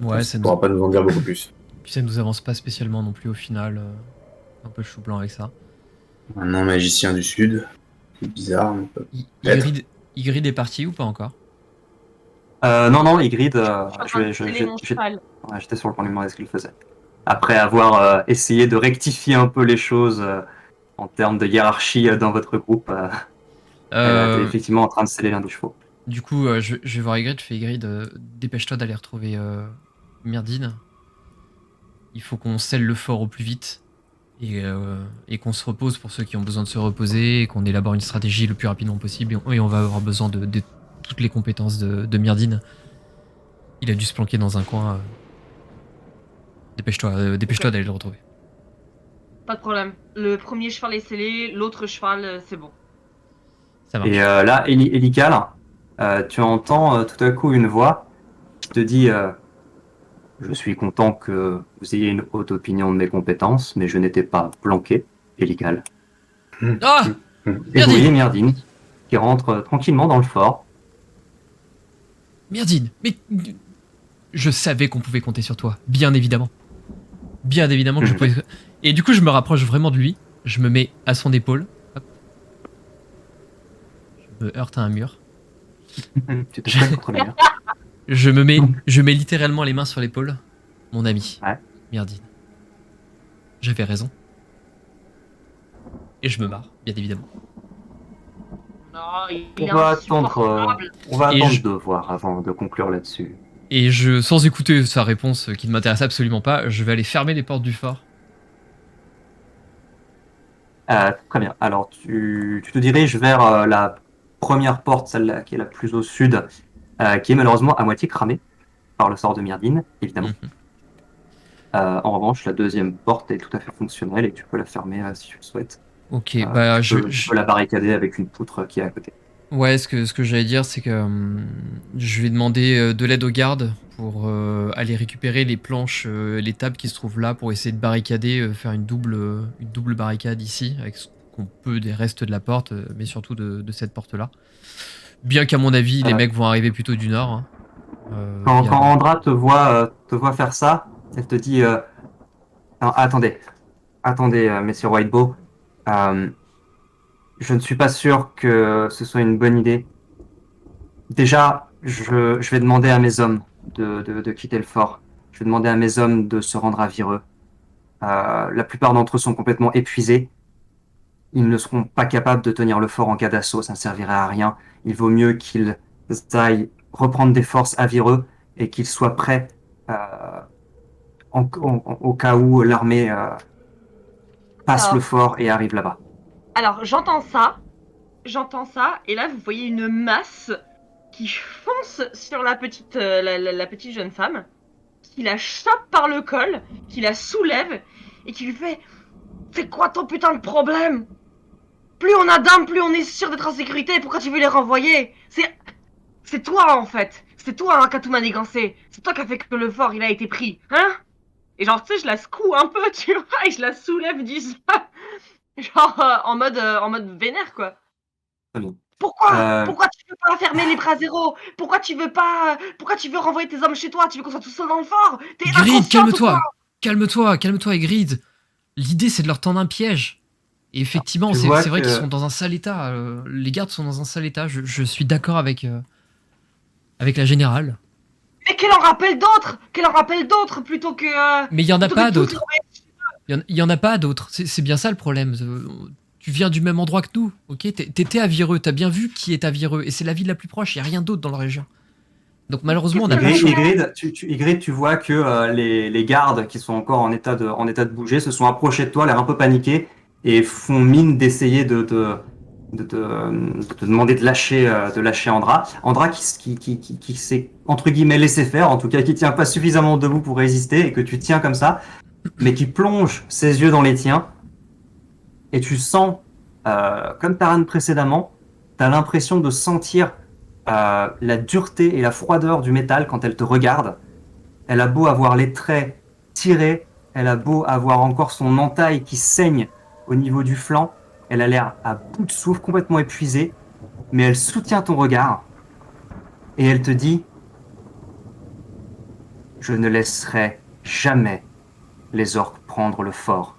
Ouais, ça ne pourra pas nous en dire beaucoup plus. puis ça nous avance pas spécialement non plus au final. Un peu chou blanc avec ça. Un nain magicien du sud, c'est bizarre. Mais Ygritte est parti ou pas encore? Non, Ygritte, Mon cheval. ouais, j'étais sur le point de lui demander ce qu'il faisait. Après avoir essayé de rectifier un peu les choses en termes de hiérarchie dans votre groupe, elle était effectivement en train de sceller l'un des chevaux. Du coup, je vais voir Ygritte, je fais Ygritte, dépêche-toi d'aller retrouver Myrdine. Il faut qu'on scelle le fort au plus vite et qu'on se repose pour ceux qui ont besoin de se reposer et qu'on élabore une stratégie le plus rapidement possible. Et on va avoir besoin de toutes les compétences de Myrdine. Il a dû se planquer dans un coin. Dépêche-toi d'aller le retrouver. Pas de problème. Le premier cheval est scellé, l'autre cheval, c'est bon. Ça marche. Et là, Elical, tu entends tout à coup une voix qui te dit je suis content que vous ayez une haute opinion de mes compétences, mais je n'étais pas planqué, Elical. Ah Et vous Myrdine voyez Myrdine qui rentre tranquillement dans le fort. Myrdine, mais je savais qu'on pouvait compter sur toi, bien évidemment. Bien évidemment que je pouvais. Et du coup, je me rapproche vraiment de lui. Je me mets à son épaule. Hop. Je me heurte à un mur. Tu te plains contre les murs. Je mets littéralement les mains sur l'épaule. Mon ami, Ouais. Myrdine. J'avais raison. Et je me marre, bien évidemment. Non, il est On va attendre, insupportable. Et de voir avant de conclure là-dessus. Et sans écouter sa réponse qui ne m'intéresse absolument pas, je vais aller fermer les portes du fort. Très bien. Alors, tu te diriges vers la première porte, celle-là qui est la plus au sud, qui est malheureusement à moitié cramée par le sort de Myrdine, évidemment. Mhm. En revanche, la deuxième porte est tout à fait fonctionnelle et tu peux la fermer si tu le souhaites. Ok, bah tu peux la barricader avec une poutre qui est à côté. Ouais, ce que j'allais dire, c'est que je vais demander de l'aide aux gardes pour aller récupérer les planches, les tables qui se trouvent là, pour essayer de barricader, faire une double barricade ici, avec ce qu'on peut des restes de la porte, mais surtout de cette porte-là. Bien qu'à mon avis, les mecs vont arriver plutôt du nord. Hein. Quand Andra te voit faire ça, elle te dit non, attendez, messieurs Whitebow, je ne suis pas sûr que ce soit une bonne idée. Déjà, je vais demander à mes hommes de quitter le fort. Je vais demander à mes hommes de se rendre à Vireux. La plupart d'entre eux sont complètement épuisés. Ils ne seront pas capables de tenir le fort en cas d'assaut, ça ne servirait à rien. Il vaut mieux qu'ils aillent reprendre des forces à Vireux et qu'ils soient prêts au cas où l'armée passe Alors. le fort et arrive là-bas. Alors, j'entends ça, et là, vous voyez une masse qui fonce sur la petite, la petite jeune femme, qui la chope par le col, qui la soulève, et qui lui fait « C'est quoi ton putain de problème? Plus on a d'armes, plus on est sûr d'être en sécurité, pourquoi tu veux les renvoyer? C'est toi, en fait. C'est toi, hein, qui a tout manigancé. C'est toi qui a fait que le fort, il a été pris, hein ?» Et genre, tu sais, je la secoue un peu, tu vois, et je la soulève du sol. Genre, en mode vénère, quoi. Très bien. Pourquoi tu veux pas fermer les bras zéro? Pourquoi tu veux renvoyer tes hommes chez toi? Tu veux qu'on soit tout seul dans le fort? T'es Ygritte, inconsciente ou quoi? calme-toi, Ygritte. L'idée, c'est de leur tendre un piège. Et effectivement, c'est vrai qu'ils sont dans un sale état. Les gardes sont dans un sale état. Je suis d'accord avec la générale. Mais qu'elle en rappelle d'autres plutôt que... Mais il y en a plutôt pas que tous d'autres. Il y en a pas d'autres. C'est bien ça le problème. Tu viens du même endroit que nous, ok? T'étais à Vireux, t'as bien vu qui est à Vireux, et c'est la ville la plus proche, y a rien d'autre dans la région. Donc malheureusement, on a pas le choix. Ygritte, tu vois que les gardes qui sont encore en état de bouger se sont approchés de toi, l'air un peu paniqués, et font mine d'essayer de te demander de lâcher Andra. Andra qui s'est, entre guillemets, laissé faire, en tout cas qui tient pas suffisamment debout pour résister, et que tu tiens comme ça, mais qui plonge ses yeux dans les tiens, et tu sens, comme Taran précédemment, t'as l'impression de sentir la dureté et la froideur du métal quand elle te regarde. Elle a beau avoir les traits tirés, elle a beau avoir encore son entaille qui saigne au niveau du flanc, elle a l'air à bout de souffle, complètement épuisée, mais elle soutient ton regard et elle te dit « Je ne laisserai jamais les orques prendre le fort.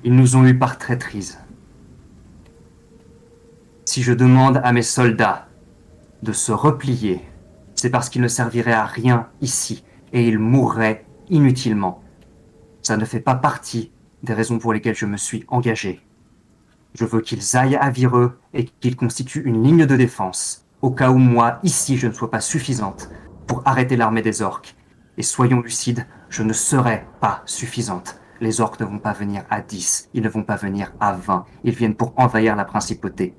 Ils nous ont eu par traîtrise. Si je demande à mes soldats de se replier, c'est parce qu'ils ne serviraient à rien ici et ils mourraient inutilement. Ça ne fait pas partie des raisons pour lesquelles je me suis engagé. Je veux qu'ils aillent à Vireux et qu'ils constituent une ligne de défense, au cas où moi, ici, je ne sois pas suffisante pour arrêter l'armée des orques. Et soyons lucides, je ne serai pas suffisante. Les orques ne vont pas venir à 10, ils ne vont pas venir à 20, ils viennent pour envahir la principauté.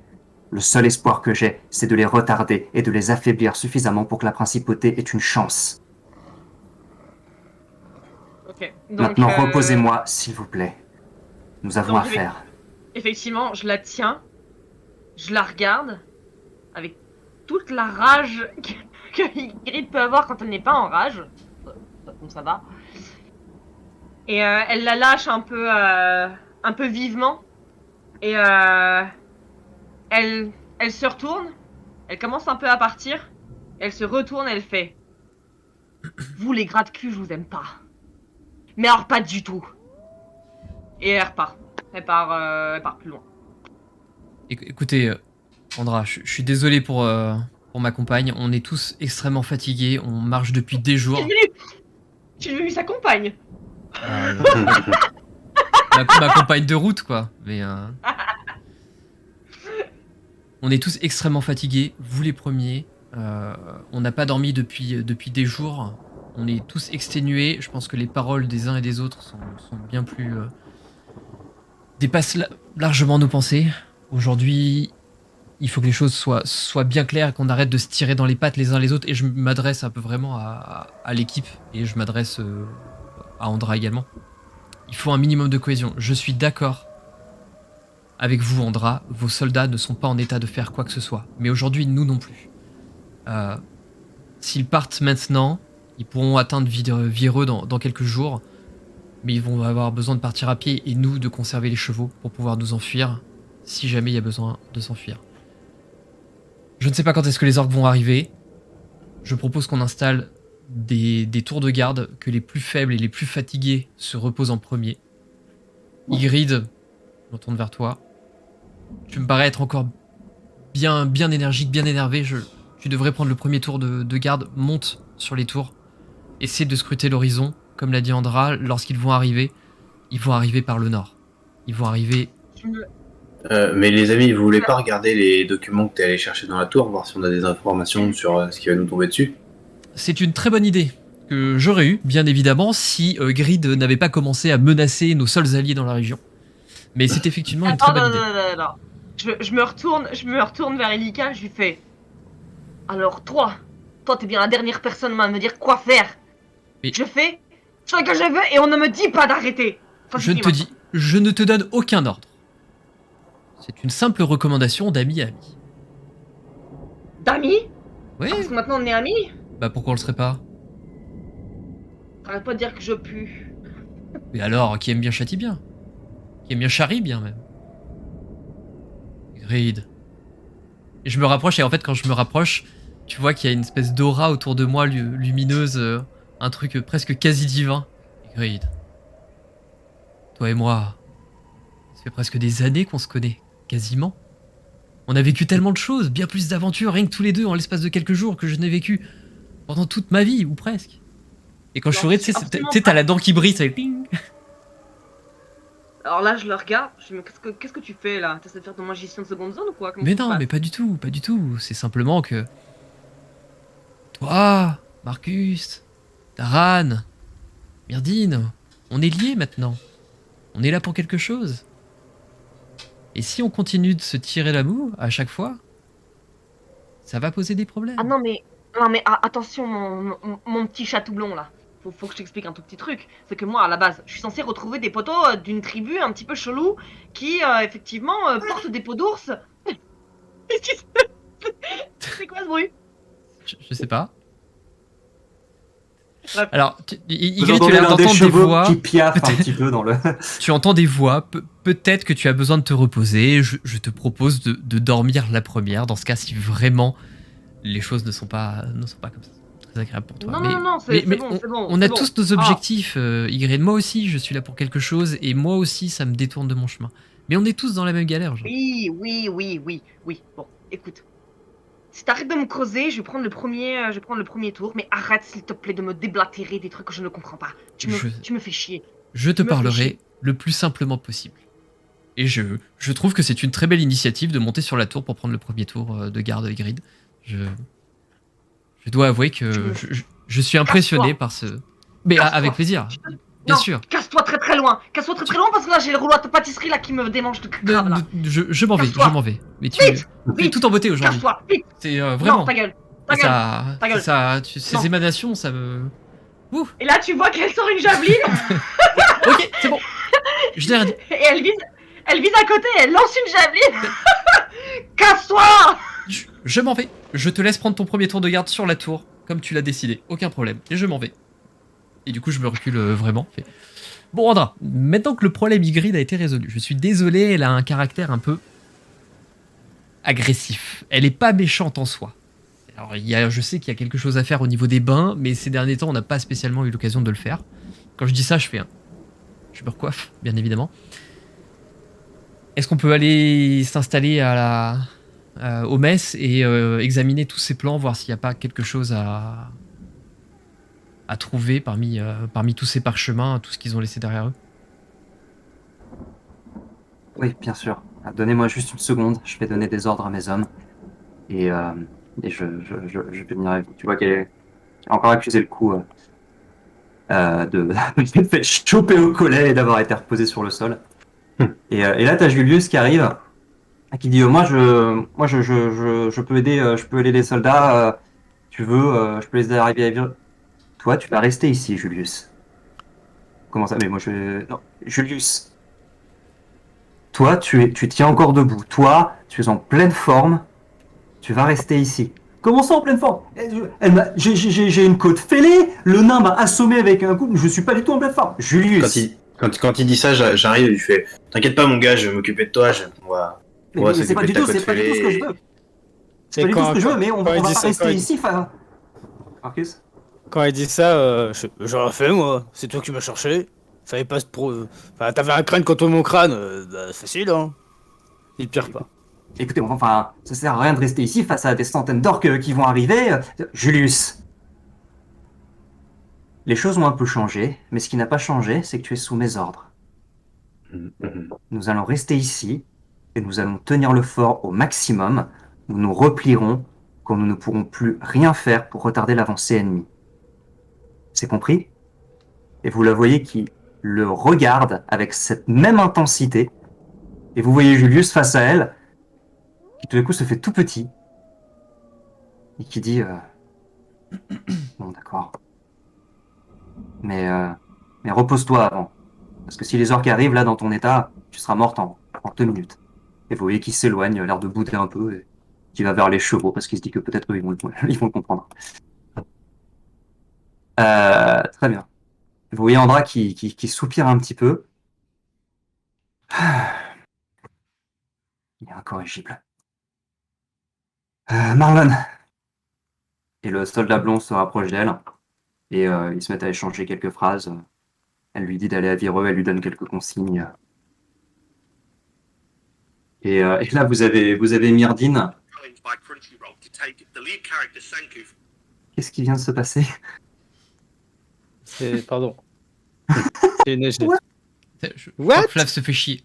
Le seul espoir que j'ai, c'est de les retarder et de les affaiblir suffisamment pour que la principauté ait une chance. Ok. Donc, Maintenant, reposez-moi, s'il vous plaît. Nous avons donc, affaire. Effectivement, je la tiens, je la regarde, avec toute la rage que Ygritte peut avoir quand elle n'est pas en rage. Donc ça va. Et elle la lâche un peu vivement. Et elle se retourne, elle commence un peu à partir, elle se retourne, elle fait « Vous les gratte-cul, je vous aime pas. Mais alors pas du tout. » Et elle repart. Elle part plus loin. Écoutez, Andra, je suis désolé pour ma compagne. On est tous extrêmement fatigués. On marche depuis des jours. Je suis devenu sa compagne. Ma compagne de route, quoi. Mais on est tous extrêmement fatigués. Vous les premiers. On n'a pas dormi depuis des jours. On est tous exténués. Je pense que les paroles des uns et des autres sont bien plus dépassent largement nos pensées. Aujourd'hui, il faut que les choses soient bien claires, qu'on arrête de se tirer dans les pattes les uns les autres. Et je m'adresse un peu vraiment à l'équipe. Et je m'adresse à Andra également. Il faut un minimum de cohésion. Je suis d'accord avec vous, Andra. Vos soldats ne sont pas en état de faire quoi que ce soit. Mais aujourd'hui, nous non plus. S'ils partent maintenant, ils pourront atteindre Vireux dans quelques jours. Mais ils vont avoir besoin de partir à pied et nous de conserver les chevaux pour pouvoir nous enfuir si jamais il y a besoin de s'enfuir. Je ne sais pas quand est-ce que les orques vont arriver. Je propose qu'on installe des tours de garde, que les plus faibles et les plus fatigués se reposent en premier. Ygritte, je me tourne vers toi. Tu me parais être encore bien énergique, bien énervé. Tu devrais prendre le premier tour de garde, monte sur les tours. Essaie de scruter l'horizon. Comme l'a dit Andra, lorsqu'ils vont arriver par le nord. Ils vont arriver... Mais les amis, vous voulez pas regarder les documents que t'es allé chercher dans la tour, voir si on a des informations sur ce qui va nous tomber dessus? C'est une très bonne idée que j'aurais eue, bien évidemment, si Grid n'avait pas commencé à menacer nos seuls alliés dans la région. Mais c'est effectivement une très bonne idée. Non. Je me retourne vers Elika, je lui fais « Alors toi t'es bien la dernière personne à me dire quoi faire. Mais... Je fais ce que je veux et on ne me dit pas d'arrêter. » Je ne te donne aucun ordre. C'est une simple recommandation d'ami à ami. D'amis? Oui. Parce que maintenant on est amis? Bah pourquoi on le serait pas? T'arrêtes pas de dire que je pue. Mais alors, qui aime bien châtie bien. Qui aime bien charrie bien même. Grid. Et je me rapproche et en fait quand je me rapproche, tu vois qu'il y a une espèce d'aura autour de moi lumineuse, un truc presque quasi divin. Grid. Toi et moi, ça fait presque des années qu'on se connaît. Quasiment. On a vécu tellement de choses, bien plus d'aventures, rien que tous les deux en l'espace de quelques jours que je n'ai vécu pendant toute ma vie, ou presque. Et quand je souris, tu sais, t'as la dent qui brille, ça fait ping. Alors là, je le regarde, je me dis, mais qu'est-ce que tu fais là? T'essaies de faire ton magicien de seconde zone ou quoi? Comment Mais ça se non, passe? mais pas du tout, pas du tout. C'est simplement que toi, Marcus, Taran, Myrdine, on est liés maintenant. On est là pour quelque chose. Et si on continue de se tirer la moue à chaque fois, ça va poser des problèmes. Ah non mais attention mon petit chatoublon là. Faut que je t'explique un tout petit truc. C'est que moi à la base, je suis censé retrouver des poteaux d'une tribu un petit peu chelou qui effectivement portent des peaux d'ours. Qu'est-ce qui se passe? C'est quoi ce bruit? Je sais pas. Bref. Alors, Ygritte, tu J'entendais l'air l'un des d'entendre des chevaux voix. qui piaffe un petit peu dans le... Tu entends des voix. Peut-être que tu as besoin de te reposer. Je te propose de dormir la première. Dans ce cas, si vraiment les choses ne sont pas comme ça. Très agréable pour toi. Non, c'est bon, c'est bon. On a c'est bon. tous nos objectifs, Ygritte. Moi aussi, je suis là pour quelque chose. Et moi aussi, ça me détourne de mon chemin. Mais on est tous dans la même galère. Genre. Oui. Bon, écoute. Si t'arrêtes de me creuser, je vais prendre le premier tour, mais arrête s'il te plaît de me déblatérer des trucs que je ne comprends pas. Tu me fais chier. Je te Tu me fais parlerai chier. le plus simplement possible. Et je trouve que c'est une très belle initiative de monter sur la tour pour prendre le premier tour de garde Ygritte. Je dois avouer que je suis impressionné par ce... Mais Casse-toi. avec plaisir, bien Non, sûr. casse-toi très loin. Casse-toi très loin parce que là j'ai le rouleau à pâtisserie là qui me démange de grave là. Je m'en vais, Casse-toi. je m'en vais. Mais tu Vite, es vite. tout en beauté aujourd'hui. Casse-toi, vite. C'est Non, vraiment... ta gueule. Ta gueule. Ta gueule. Ces Non. émanations, ça me... Ouh, Et là tu vois qu'elle sort une javeline ok, c'est bon. Je l'ai redit. et elle vise à côté, elle lance une javeline. Casse-toi. Je m'en vais. Je te laisse prendre ton premier tour de garde sur la tour, comme tu l'as décidé. Aucun problème. Et je m'en vais. Et du coup, je me recule vraiment. Bon, Andra, maintenant que le problème Ygritte a été résolu, je suis désolé, elle a un caractère un peu agressif. Elle est pas méchante en soi. Alors, je sais qu'il y a quelque chose à faire au niveau des bains, mais ces derniers temps, on n'a pas spécialement eu l'occasion de le faire. Quand je dis ça, je me recoiffe, bien évidemment. Est-ce qu'on peut aller s'installer au mess et examiner tous ces plans, voir s'il n'y a pas quelque chose à trouver parmi tous ces parchemins, tout ce qu'ils ont laissé derrière eux? Oui, bien sûr. Donnez-moi juste une seconde, je vais donner des ordres à mes hommes. Et je vais venir avec vous. Tu vois qu'elle a encore accusé le coup de s'être fait choper au collet et d'avoir été reposé sur le sol. Et là, t'as Julius qui arrive, qui dit moi je peux aider les soldats. Tu veux, je peux les aider à arriver à vivre. Toi, tu vas rester ici, Julius. Comment ça? Mais moi non, Julius. Toi, tu tiens encore debout. Toi, tu es en pleine forme. Tu vas rester ici. Comment ça en pleine forme? J'ai une côte fêlée, le nain m'a assommé avec un coup, je suis pas du tout en pleine forme. Julius. Quand il dit ça, j'arrive et je fais t'inquiète pas mon gars, je vais m'occuper de toi, Mais c'est pas du tout ce que je veux. C'est pas du tout ce que je veux, mais on va pas rester ici. Marcus? Quand il dit ça, j'aurais fait moi. C'est toi qui m'as cherché. Fallait pas Enfin, t'avais un crâne contre mon crâne. Bah, facile, hein. Il pire pas. Écoutez, enfin, ça sert à rien de rester ici face à des centaines d'orques qui vont arriver. Julius. Les choses ont un peu changé, mais ce qui n'a pas changé, c'est que tu es sous mes ordres. Nous allons rester ici, et nous allons tenir le fort au maximum. Nous nous replierons quand nous ne pourrons plus rien faire pour retarder l'avancée ennemie. C'est compris? Et vous la voyez qui le regarde avec cette même intensité. Et vous voyez Julius face à elle, qui tout d'un coup se fait tout petit. Et qui dit bon, d'accord. Mais repose-toi avant. Parce que si les orques arrivent là dans ton état, tu seras morte en 2 minutes. Et vous voyez qu'il s'éloigne, l'air de bouder un peu, et qui va vers les chevaux, parce qu'il se dit que peut-être ils vont le comprendre. Très bien. Vous voyez Andra qui soupire un petit peu. Il est incorrigible. Marlon. Et le soldat blond se rapproche d'elle. Et ils se mettent à échanger quelques phrases. Elle lui dit d'aller à Vireux, elle lui donne quelques consignes. Et là, vous avez Myrdine. Qu'est-ce qui vient de se passer? Pardon. C'est une Ouais. Je What crois que Flav se fait chier.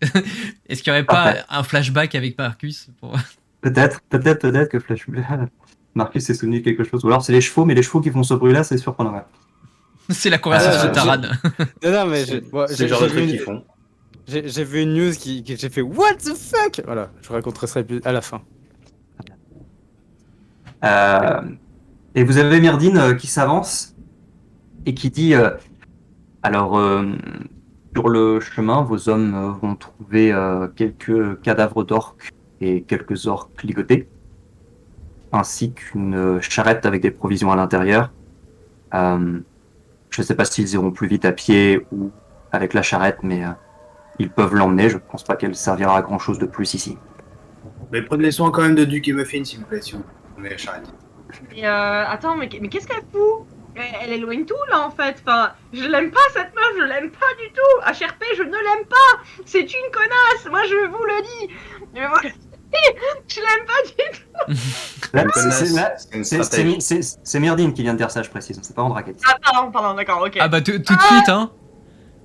Est-ce qu'il n'y aurait pas un flashback avec Marcus pour... Peut-être que Marcus s'est souvenu de quelque chose. Ou alors c'est les chevaux, mais les chevaux qui font ce bruit-là, c'est surprenant. C'est la conversation de Taran. Non, mais C'est le genre de truc qu'ils font. j'ai vu une news qui j'ai fait What the fuck. Voilà, je vous raconterai ça à la fin. Et vous avez Myrdine qui s'avance et qui dit alors, sur le chemin, vos hommes vont trouver quelques cadavres d'orques et quelques orques ligotés, ainsi qu'une charrette avec des provisions à l'intérieur. Je ne sais pas s'ils iront plus vite à pied ou avec la charrette, mais ils peuvent l'emmener. Je ne pense pas qu'elle servira à grand chose de plus ici. Mais prenez soin quand même de Duke et Muffin, s'il vous plaît, si on met la charrette. Et attends, mais qu'est-ce qu'elle fout? Elle éloigne tout là en fait. Enfin, je l'aime pas cette meuf, je l'aime pas du tout. HRP, je ne l'aime pas. C'est une connasse. Moi, je vous le dis. Je l'aime pas du tout. Là, c'est Myrdine qui vient de dire ça, je précise. C'est pas Andrakis. Ah pardon, d'accord, ok. Ah bah tout de suite, hein.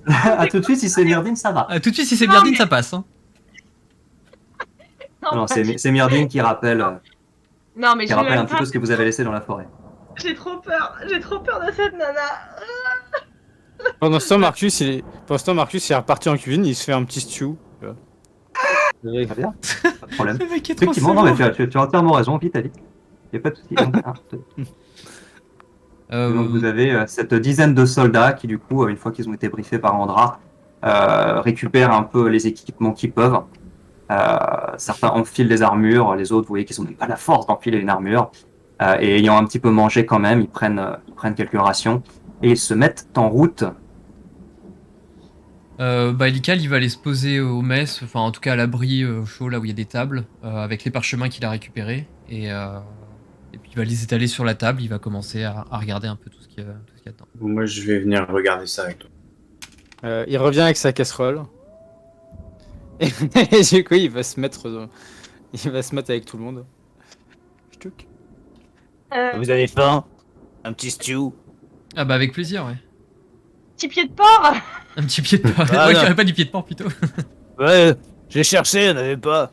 À tout de suite, si c'est Myrdine, ça va. Tout de suite, si c'est Non, Myrdine, mais- ça passe. Hein. Non, c'est Myrdine qui rappelle Non, mais je un l'aime petit pas. peu ce que vous avez laissé dans la forêt. J'ai trop peur de cette nana. Pendant ce temps, Marcus, il est reparti en cuisine, il se fait un petit stew. Très bien, pas de problème. Le mec est trop Effectivement, non, mais salaud. tu as entièrement raison, vite, allez. Y a pas de souci. Donc vous avez cette dizaine de soldats qui, du coup, une fois qu'ils ont été briefés par Andra, récupèrent un peu les équipements qu'ils peuvent. Certains enfilent des armures, les autres, vous voyez qu'ils n'ont même pas la force d'enfiler une armure. Et ayant un petit peu mangé quand même, ils prennent quelques rations et ils se mettent en route. Elical, il va aller se poser au mess, enfin en tout cas à l'abri chaud, là où il y a des tables, avec les parchemins qu'il a récupérés. Et puis il va les étaler sur la table, il va commencer à regarder un peu tout ce qu'il y a dedans. Moi, je vais venir regarder ça avec toi. Il revient avec sa casserole. Et du coup, il va se mettre avec tout le monde. Ch'touk. Vous avez faim? Un petit stew? Ah bah avec plaisir, ouais. Petit pied de porc. Un petit pied de porc. Ah, Ouais, non. il y aurait pas du pied de porc plutôt. Ouais, j'ai cherché, on n'avait pas.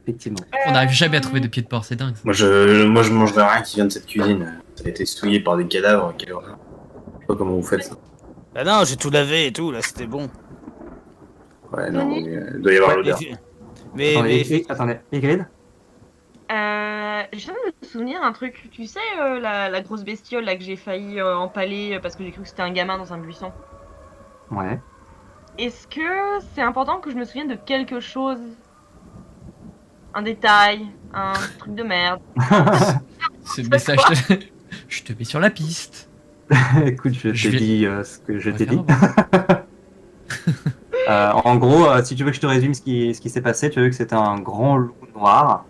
Effectivement. On n'arrive jamais à trouver de pied de porc, c'est dingue. Ça. Moi, je mangerai rien qui vient de cette cuisine. Ça a été souillé par des cadavres. Quelle horreur. Je sais pas comment vous faites ça. Bah non, j'ai tout lavé et tout, là, c'était bon. Ouais, non, mais, il doit y avoir l'odeur. Attendez, Ygritte ? Je viens de me souvenir un truc. Tu sais, la grosse bestiole là que j'ai failli empaler parce que j'ai cru que c'était un gamin dans un buisson. Ouais. Est-ce que c'est important que je me souvienne de quelque chose? Un détail, un truc de merde. Ce message, je te mets sur la piste. Écoute, je Je t'ai vais- dit ce que je On va t'ai faire dit. avant. En gros, si tu veux que je te résume ce qui s'est passé, tu as vu que c'était un grand loup noir.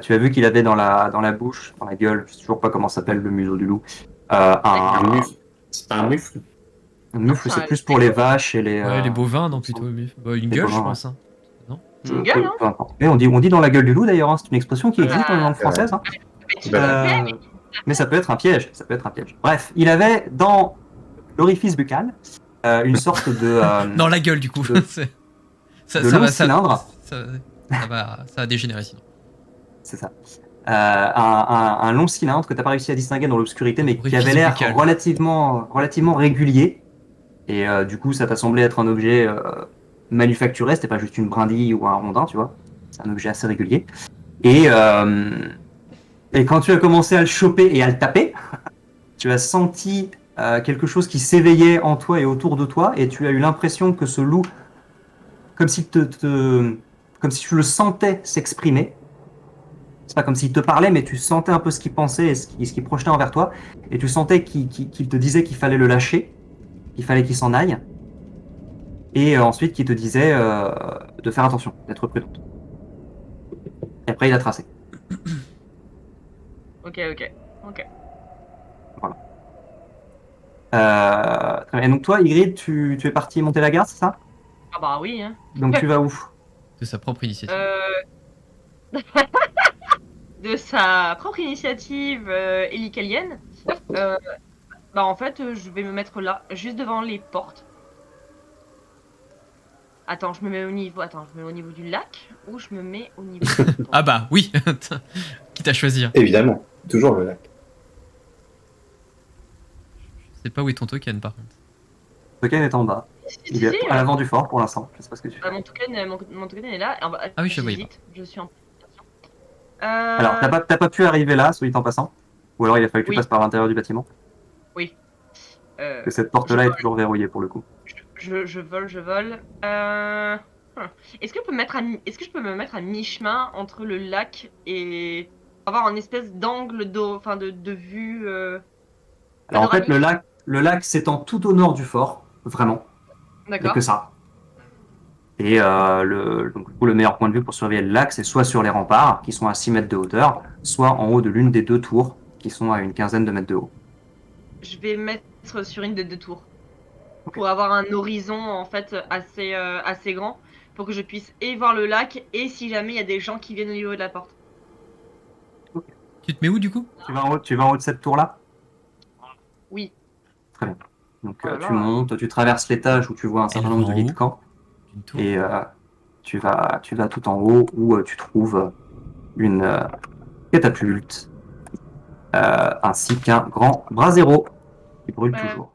Tu as vu qu'il avait dans la bouche, dans la gueule, je sais toujours pas comment s'appelle le museau du loup, Un un mufle. C'est pas un mufle. mufle, c'est plus pour les vaches et les... Ouais, les bovins, non, plutôt. Bah, une les gueule, je bovins, pense. Hein. Une gueule, hein. peu importe. Mais on dit dans la gueule du loup d'ailleurs, hein, c'est une expression qui existe dans la langue française. Hein. Mais tu Bah, sais, Mais ça peut être un piège, Bref, il avait dans l'orifice buccal une sorte de... Dans la gueule, du coup. de- C'est- ça, de ça long va, ça, cylindre. ça va dégénérer sinon. C'est ça. Un long cylindre que tu n'as pas réussi à distinguer dans l'obscurité, mais qui avait l'air Buccal. relativement régulier. Et du coup, ça t'a semblé être un objet manufacturé, c'était pas juste une brindille ou un rondin, tu vois. C'est un objet assez régulier. Et quand tu as commencé à le choper et à le taper, tu as senti quelque chose qui s'éveillait en toi et autour de toi, et tu as eu l'impression que ce loup, comme si comme si tu le sentais s'exprimer. C'est pas comme s'il te parlait, mais tu sentais un peu ce qu'il pensait et ce qu'il projetait envers toi, et tu sentais qu'il te disait qu'il fallait le lâcher, qu'il fallait qu'il s'en aille, et ensuite qu'il te disait de faire attention, d'être prudente. Et après, il a tracé. Ok. Très bien. Et donc toi, Ygritte, tu es parti monter la garde, c'est ça? Ah bah oui, hein. Donc tu vas où? De sa propre initiative. De sa propre initiative hélicalienne, bah en fait, je vais me mettre là, juste devant les portes. Attends, je me mets au niveau. Attends, je me mets au niveau du lac ou je me mets au niveau. Ah bah oui, quitte à choisir. Évidemment, toujours le lac. Je sais pas où est ton token par contre. Le token est en bas. Il est à l'avant du fort pour l'instant. Je sais pas ce que tu fais. Mon token est là. Ah oui, je le voyais j'hésite, je suis en. Alors, t'as pas pu arriver là, soit dit en passant. Ou alors il a fallu que tu Oui. passes par l'intérieur du bâtiment. Oui. Que cette porte-là est toujours verrouillée pour le coup. Je vole. Est-ce que je peux me mettre à mi-chemin entre le lac et avoir un espèce d'angle de vue Alors en fait, panoramique. le lac s'étend tout au nord du fort, vraiment. Il n'y a D'accord. que ça. Et donc, du coup, le meilleur point de vue pour surveiller le lac, c'est soit sur les remparts, qui sont à 6 mètres de hauteur, soit en haut de l'une des deux tours, qui sont à une quinzaine de mètres de haut. Je vais mettre sur une des deux tours pour avoir un horizon en fait assez grand pour que je puisse et voir le lac et si jamais il y a des gens qui viennent au niveau de la porte. Tu te mets où du coup? Tu vas en haut de cette tour-là? Oui. Très bien. Donc Oh là tu là. montes, tu traverses l'étage où tu vois un certain Elle nombre de va lits en de haut. camp, Une tour. et tu vas tout en haut où tu trouves une catapulte ainsi qu'un grand brasero qui brûle Euh, toujours.